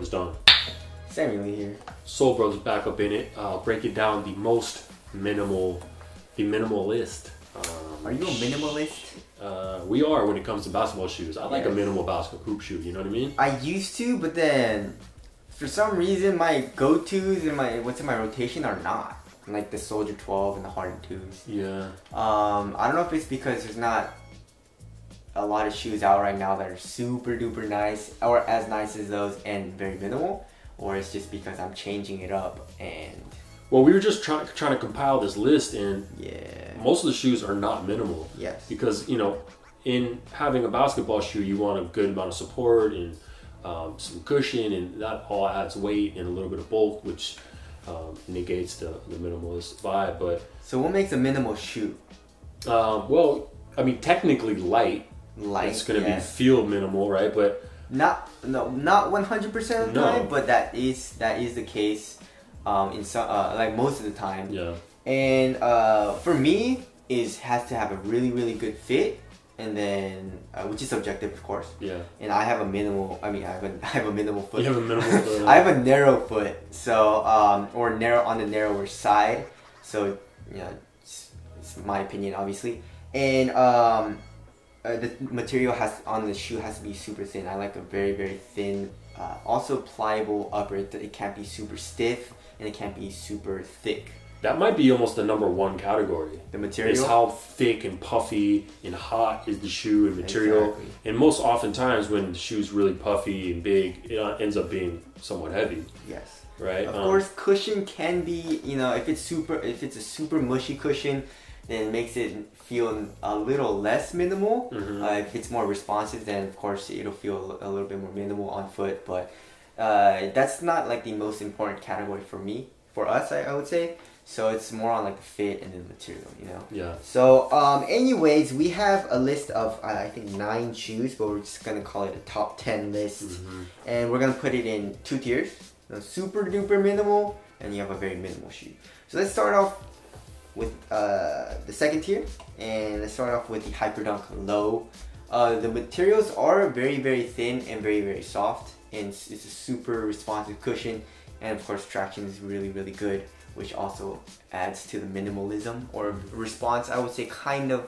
Brothers done. Samuel here. Soul Brothers back up in it. I'll break it down the minimalist. Are you a minimalist? We are when it comes to basketball shoes. I like a minimal basketball hoop shoe, you know what I mean? I used to, but then for some reason my go-tos and what's in my rotation are not. Like the Soldier 12 and the Harden 2s. Yeah. I don't know if it's because there's not a lot of shoes out right now that are super duper nice or as nice as those and very minimal, or it's just because I'm changing it up. And well, we were just trying to compile this list, and yeah, most of the shoes are not minimal. Yes. Because, you know, in having a basketball shoe, you want a good amount of support and some cushion, and that all adds weight and a little bit of bulk, which negates the minimalist vibe. But so what makes a minimal shoe? Well, I mean, technically light. It's going to be feel minimal, right? But not 100% of the time, but that is the case in some like most of the time. Yeah. And for me, has to have a really good fit, and then which is subjective, of course. Yeah. And I have a minimal. I mean, I have a minimal foot. You have a minimal foot. I have a narrow foot, so or narrow on the narrower side. So yeah, it's my opinion, obviously, and the material on the shoe has to be super thin. I like a very thin, also pliable upper. It can't be super stiff, and it can't be super thick. That might be almost the #1 category. The material? Is how thick and puffy and hot is the shoe and material. Exactly. And most oftentimes when the shoe's really puffy and big, it ends up being somewhat heavy. Yes. Right? Of course, cushion can be, you know, if it's a super mushy cushion, then it makes it feel a little less minimal. If it's more responsive, then of course it'll feel a little bit more minimal on foot. But that's not like the most important category for us, I would say. So it's more on like the fit and the material, you know. Yeah. So anyways, we have a list of I think 9 shoes, but we're just gonna call it a top 10 list, and we're gonna put it in 2 tiers: super duper minimal, and you have a very minimal shoe. So let's start off with the second tier, and let's start off with the Hyperdunk Low. The materials are very thin and very soft, and it's a super responsive cushion, and of course traction is really good, which also adds to the minimalism or response. I would say kind of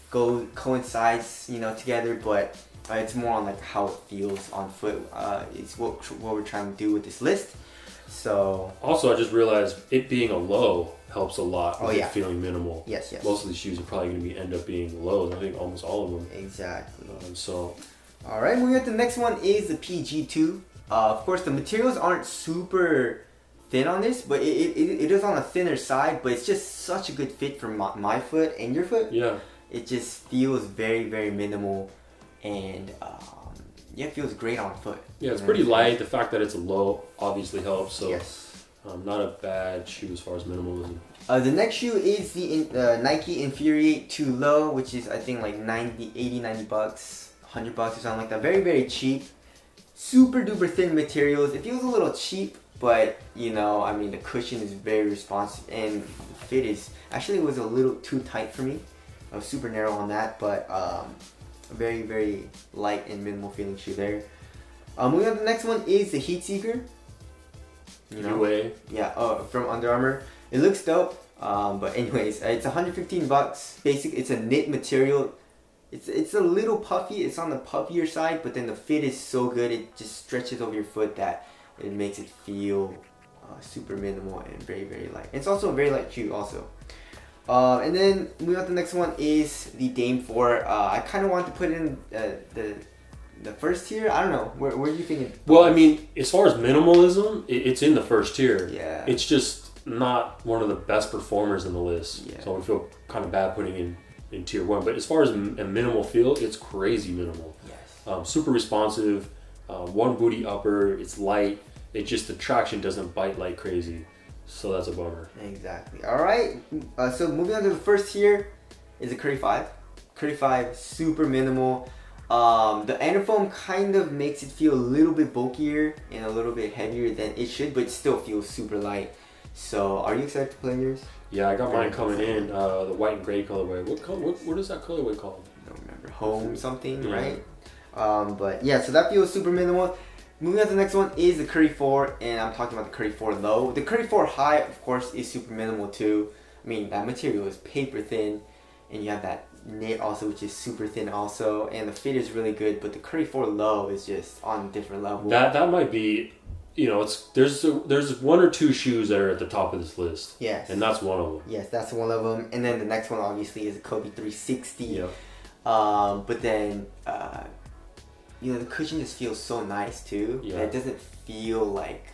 coincides, you know, together, but it's more on like how it feels on foot. It's what we're trying to do with this list. So also, I just realized it being a low helps a lot with it feeling minimal. Yes. Most of these shoes are probably going to end up being lows. I think almost all of them. Exactly. All right, moving on to the next one is the PG2. Of course, the materials aren't super thin on this, but it is on the thinner side, but it's just such a good fit for my foot and your foot. Yeah. It just feels very minimal, and yeah, it feels great on foot. Yeah, it's pretty light. The fact that it's a low obviously helps. So yes. Not a bad shoe as far as minimalism. The next shoe is the Nike Infuriate 2 Low, which is I think like 90 bucks, $100 or something like that. Very cheap. Super duper thin materials. It feels a little cheap, but you know, I mean, the cushion is very responsive, and the fit is actually was a little too tight for me. I was super narrow on that, but very light and minimal feeling shoe there. Moving on to the next one is the Heat Seeker. You know, yeah, from Under Armour. It looks dope, but anyways, it's 115 bucks. It's a knit material. It's a little puffy. It's on the puffier side, but then the fit is so good. It just stretches over your foot that it makes it feel super minimal and very light. It's also a very light shoe also. And then moving on to the next one is the Dame 4. I kind of want to put it in the first tier. I don't know. Where do you think it? Well, I mean, as far as minimalism, it's in the first tier. Yeah. It's just not one of the best performers in the list. Yeah. So I feel kind of bad putting in tier 1. But as far as a minimal feel, it's crazy minimal. Yes. Super responsive. One booty upper. It's light. It just, the traction doesn't bite like crazy. So that's a bummer. Exactly. All right. So moving on to the first tier is the Curry 5. Curry 5, super minimal. The Anafoam kind of makes it feel a little bit bulkier and a little bit heavier than it should, but it still feels super light. So, are you excited to play yours? Yeah, I got mine coming in, the white and gray colorway. What is that colorway called? I don't remember. Home something, right? But yeah, so that feels super minimal. Moving on to the next one is the Curry 4, and I'm talking about the Curry 4 Low. The Curry 4 High, of course, is super minimal too. I mean, that material is paper thin, and you have that knit also, which is super thin also, and the fit is really good, but the Curry 4 Low is just on a different level. That might be, you know, there's one or two shoes that are at the top of this list. Yes. And that's one of them. Yes, that's one of them. And then the next one obviously is the Kobe 360. Yeah. But then, you know, the cushion just feels so nice too. Yeah. It doesn't feel like,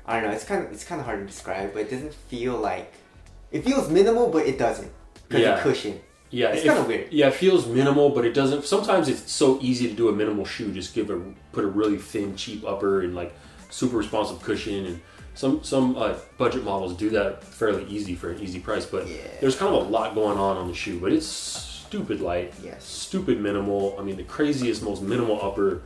I don't know, it's kind of hard to describe, but it doesn't feel like, it feels minimal, but it doesn't. Because the cushion. Yeah, it's kind of weird. Yeah, it feels minimal, but it doesn't. Sometimes it's so easy to do a minimal shoe. Just put a really thin, cheap upper and like super responsive cushion, and some budget models do that fairly easy for an easy price. But there's kind of a lot going on the shoe. But it's stupid light, stupid minimal. I mean, the craziest, most minimal upper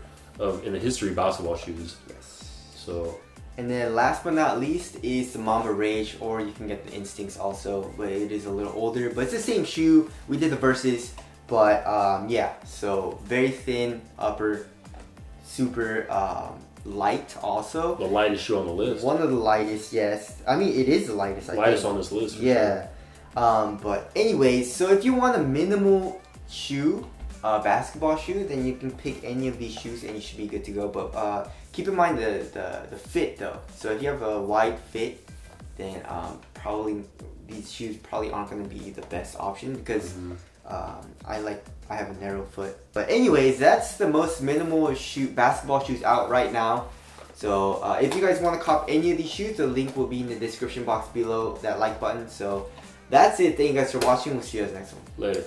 in the history of basketball shoes. Yes. So. And then last but not least is the Mamba Rage, or you can get the Instincts also, but it is a little older. But it's the same shoe. We did the Versus, but yeah, so very thin upper, super light also. The lightest shoe on the list. One of the lightest, yes. I mean, it is the lightest, I lightest think. on this list. Yeah. Sure. But anyways, so if you want a minimal shoe, basketball shoe, then you can pick any of these shoes and you should be good to go. But keep in mind the fit though. So if you have a wide fit, then probably these shoes probably aren't going to be the best option, because I have a narrow foot. But anyways, that's the most minimal basketball shoes out right now. So if you guys want to cop any of these shoes, the link will be in the description box below, that like button. So that's it. Thank you guys for watching. We'll see you guys next one. Later.